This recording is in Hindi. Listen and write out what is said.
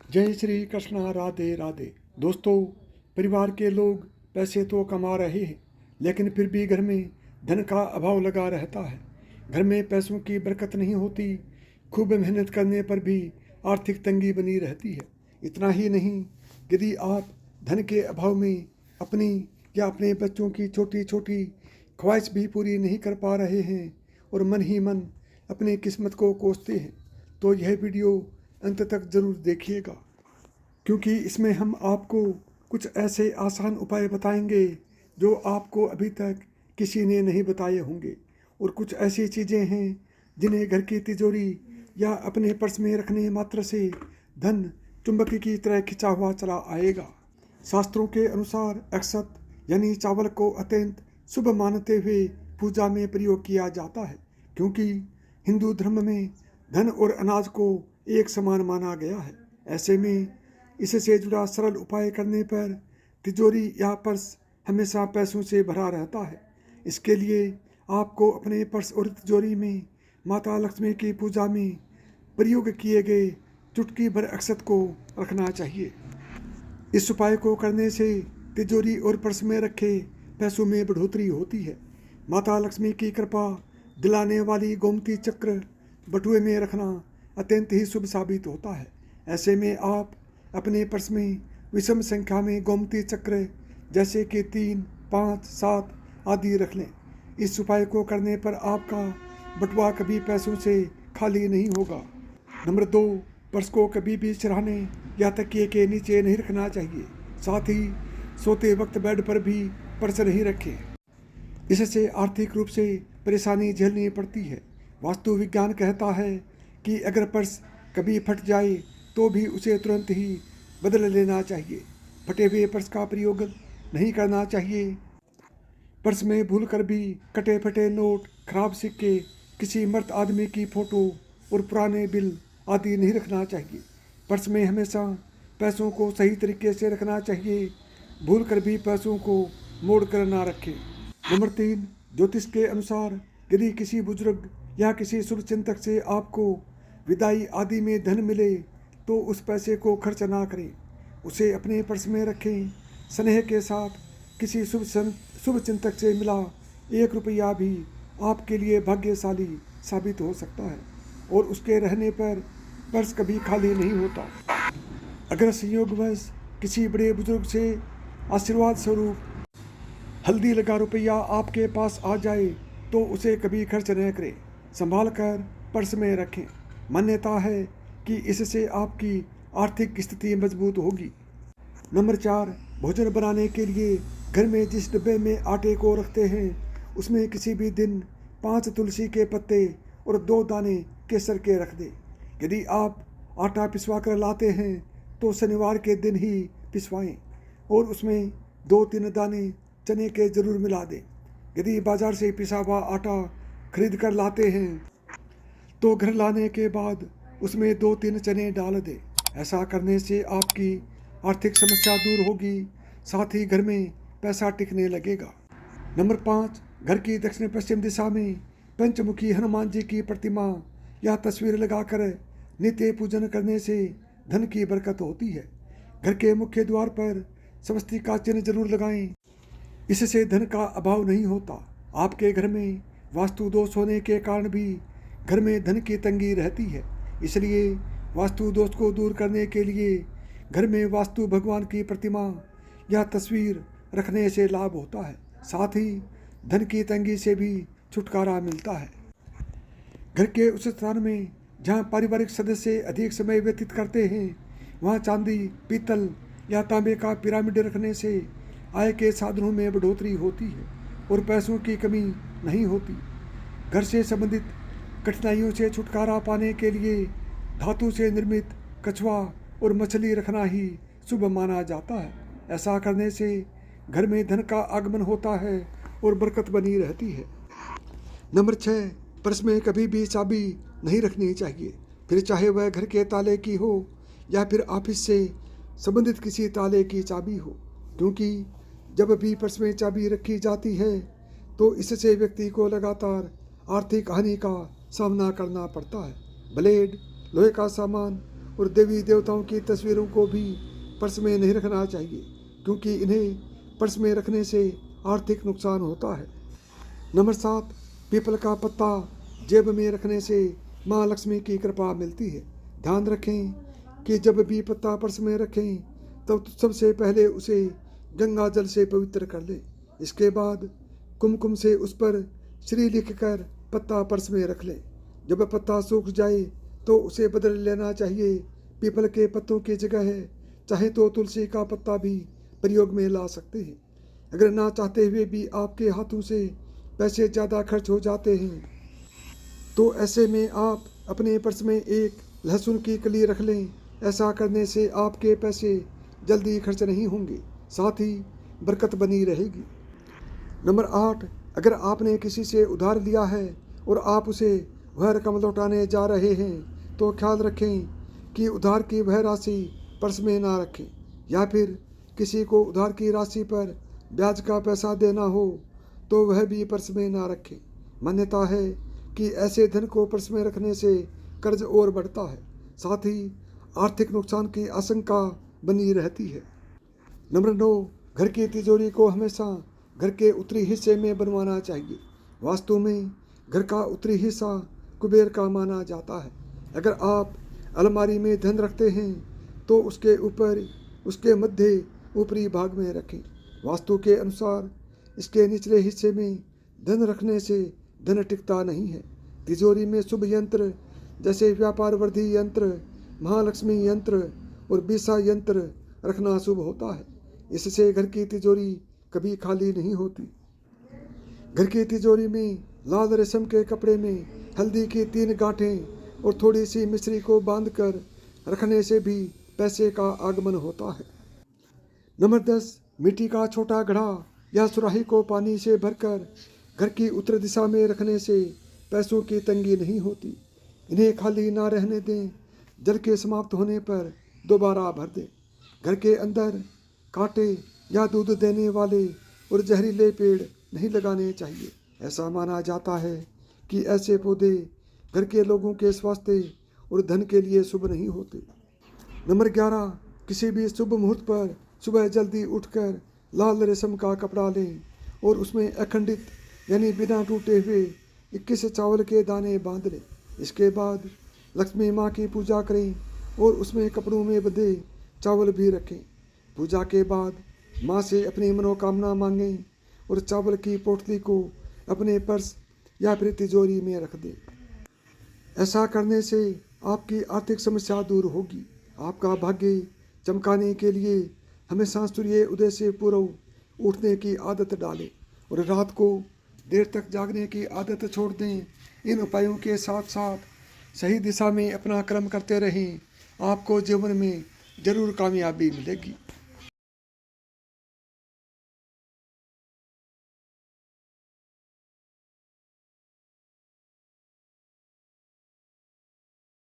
जय श्री कृष्णा, राधे राधे। दोस्तों, परिवार के लोग पैसे तो कमा रहे हैं, लेकिन फिर भी घर में धन का अभाव लगा रहता है। घर में पैसों की बरकत नहीं होती। खूब मेहनत करने पर भी आर्थिक तंगी बनी रहती है। इतना ही नहीं, यदि आप धन के अभाव में अपनी या अपने बच्चों की छोटी छोटी ख्वाहिश भी पूरी नहीं कर पा रहे हैं और मन ही मन अपनी किस्मत को कोसते हैं, तो यह वीडियो अंत तक ज़रूर देखिएगा, क्योंकि इसमें हम आपको कुछ ऐसे आसान उपाय बताएंगे जो आपको अभी तक किसी ने नहीं बताए होंगे। और कुछ ऐसी चीज़ें हैं जिन्हें घर की तिजोरी या अपने पर्स में रखने मात्र से धन चुंबक की तरह खिंचा हुआ चला आएगा। शास्त्रों के अनुसार अक्षत यानी चावल को अत्यंत शुभ मानते हुए पूजा में प्रयोग किया जाता है, क्योंकि हिंदू धर्म में धन और अनाज को एक समान माना गया है। ऐसे में इससे जुड़ा सरल उपाय करने पर तिजोरी या पर्स हमेशा पैसों से भरा रहता है। इसके लिए आपको अपने पर्स और तिजोरी में माता लक्ष्मी की पूजा में प्रयोग किए गए चुटकी भर अक्षत को रखना चाहिए। इस उपाय को करने से तिजोरी और पर्स में रखे पैसों में बढ़ोतरी होती है। माता लक्ष्मी की कृपा दिलाने वाली गोमती चक्र बटुए में रखना अत्यंत ही शुभ साबित होता है। ऐसे में आप अपने पर्स में विषम संख्या में गोमती चक्र जैसे कि 3, 5, 7 आदि रख लें। इस उपाय को करने पर आपका बटुआ कभी पैसों से खाली नहीं होगा। नंबर 2, पर्स को कभी भी सिरहाने या तकिए के नीचे नहीं रखना चाहिए। साथ ही सोते वक्त बेड पर भी पर्स नहीं रखें। इससे आर्थिक रूप से परेशानी झेलनी पड़ती है। वास्तु विज्ञान कहता है कि अगर पर्स कभी फट जाए तो भी उसे तुरंत ही बदल लेना चाहिए। फटे हुए पर्स का प्रयोग नहीं करना चाहिए। पर्स में भूलकर भी कटे फटे नोट, खराब सिक्के, किसी मर्द आदमी की फ़ोटो और पुराने बिल आदि नहीं रखना चाहिए। पर्स में हमेशा पैसों को सही तरीके से रखना चाहिए। भूलकर भी पैसों को मोड़ कर ना रखें। नंबर 3, ज्योतिष के अनुसार यदि किसी बुजुर्ग या किसी शुभ चिंतक से आपको विदाई आदि में धन मिले तो उस पैसे को खर्च ना करें, उसे अपने पर्स में रखें। स्नेह के साथ किसी शुभ चिंतक से मिला 1 रुपया भी आपके लिए भाग्यशाली साबित हो सकता है और उसके रहने पर पर्स कभी खाली नहीं होता। अगर संयोगवश किसी बड़े बुजुर्ग से आशीर्वाद स्वरूप हल्दी लगा रुपया आपके पास आ जाए तो उसे कभी खर्च न करें, संभाल कर पर्स में रखें। मान्यता है कि इससे आपकी आर्थिक स्थिति मजबूत होगी। नंबर 4, भोजन बनाने के लिए घर में जिस डिब्बे में आटे को रखते हैं उसमें किसी भी दिन 5 तुलसी के पत्ते और 2 दाने केसर के रख दें। यदि आप आटा पिसवा कर लाते हैं तो शनिवार के दिन ही पिसवाएं और उसमें 2-3 दाने चने के जरूर मिला दें। यदि बाजार से पिसा हुआ आटा खरीद कर लाते हैं तो घर लाने के बाद उसमें 2-3 चने डाल दें। ऐसा करने से आपकी आर्थिक समस्या दूर होगी, साथ ही घर में पैसा टिकने लगेगा। नंबर 5, घर की दक्षिण पश्चिम दिशा में पंचमुखी हनुमान जी की प्रतिमा या तस्वीर लगाकर नित्य पूजन करने से धन की बरकत होती है। घर के मुख्य द्वार पर स्वस्तिक चिन्ह जरूर लगाएं, इससे धन का अभाव नहीं होता। आपके घर में वास्तु दोष होने के कारण भी घर में धन की तंगी रहती है, इसलिए वास्तु दोष को दूर करने के लिए घर में वास्तु भगवान की प्रतिमा या तस्वीर रखने से लाभ होता है। साथ ही धन की तंगी से भी छुटकारा मिलता है। घर के उस स्थान में जहाँ पारिवारिक सदस्य अधिक समय व्यतीत करते हैं वहाँ चांदी, पीतल या तांबे का पिरामिड रखने से आय के साधनों में बढ़ोतरी होती है और पैसों की कमी नहीं होती। घर से संबंधित कठिनाइयों से छुटकारा पाने के लिए धातु से निर्मित कछुआ और मछली रखना ही शुभ माना जाता है। ऐसा करने से घर में धन का आगमन होता है और बरकत बनी रहती है। नंबर 6, पर्स में कभी भी चाबी नहीं रखनी चाहिए, फिर चाहे वह घर के ताले की हो या फिर ऑफिस से संबंधित किसी ताले की चाबी हो, क्योंकि जब भी पर्स में चाबी रखी जाती है तो इससे व्यक्ति को लगातार आर्थिक हानि का सामना करना पड़ता है। ब्लेड, लोहे का सामान और देवी देवताओं की तस्वीरों को भी पर्स में नहीं रखना चाहिए, क्योंकि इन्हें पर्स में रखने से आर्थिक नुकसान होता है। नंबर 7, पीपल का पत्ता जेब में रखने से माँ लक्ष्मी की कृपा मिलती है। ध्यान रखें कि जब भी पत्ता पर्स में रखें तब तो सबसे पहले उसे गंगा जल से पवित्र कर लें। इसके बाद कुमकुम से उस पर श्री लिखकर पत्ता पर्स में रख लें। जब पत्ता सूख जाए तो उसे बदल लेना चाहिए। पीपल के पत्तों की जगह चाहे तो तुलसी का पत्ता भी प्रयोग में ला सकते हैं। अगर ना चाहते हुए भी आपके हाथों से पैसे ज़्यादा खर्च हो जाते हैं तो ऐसे में आप अपने पर्स में एक लहसुन की कली रख लें। ऐसा करने से आपके पैसे जल्दी खर्च नहीं होंगे, साथ ही बरकत बनी रहेगी। नंबर 8, अगर आपने किसी से उधार लिया है और आप उसे वह रकम लौटाने जा रहे हैं तो ख्याल रखें कि उधार की वह राशि पर्स में ना रखें, या फिर किसी को उधार की राशि पर ब्याज का पैसा देना हो तो वह भी पर्स में ना रखें। मान्यता है कि ऐसे धन को पर्स में रखने से कर्ज और बढ़ता है, साथ ही आर्थिक नुकसान की आशंका बनी रहती है। नंबर 9, घर की तिजोरी को हमेशा घर के उत्तरी हिस्से में बनवाना चाहिए। वास्तु में घर का उत्तरी हिस्सा कुबेर का माना जाता है। अगर आप अलमारी में धन रखते हैं तो उसके ऊपर उसके मध्य ऊपरी भाग में रखें। वास्तु के अनुसार इसके निचले हिस्से में धन रखने से धन टिकता नहीं है। तिजोरी में शुभ यंत्र जैसे व्यापार वृद्धि यंत्र, महालक्ष्मी यंत्र और बीसा यंत्र रखना शुभ होता है। इससे घर की तिजोरी कभी खाली नहीं होती। घर की तिजोरी में लाल रेशम के कपड़े में हल्दी की 3 गांठें और थोड़ी सी मिश्री को बांधकर रखने से भी पैसे का आगमन होता है। नंबर 10, मिट्टी का छोटा घड़ा या सुराही को पानी से भरकर घर की उत्तर दिशा में रखने से पैसों की तंगी नहीं होती। इन्हें खाली ना रहने दें। जल के समाप्त होने पर दोबारा भर दें। घर के अंदर कांटे या दूध देने वाले और जहरीले पेड़ नहीं लगाने चाहिए। ऐसा माना जाता है कि ऐसे पौधे घर के लोगों के स्वास्थ्य और धन के लिए शुभ नहीं होते। नंबर 11, किसी भी शुभ मुहूर्त पर सुबह जल्दी उठकर लाल रेशम का कपड़ा लें और उसमें अखंडित यानी बिना टूटे हुए 21 चावल के दाने बांध लें। इसके बाद लक्ष्मी माँ की पूजा करें और उसमें कपड़ों में बंधे चावल भी रखें। पूजा के बाद माँ से अपनी मनोकामना मांगें और चावल की पोटली को अपने पर्स या फिर तिजोरी में रख दें। ऐसा करने से आपकी आर्थिक समस्या दूर होगी। आपका भाग्य चमकाने के लिए हमेशा सूर्य उदय से पूर्व उठने की आदत डालें और रात को देर तक जागने की आदत छोड़ दें। इन उपायों के साथ साथ सही दिशा में अपना कर्म करते रहें। आपको जीवन में जरूर कामयाबी मिलेगी।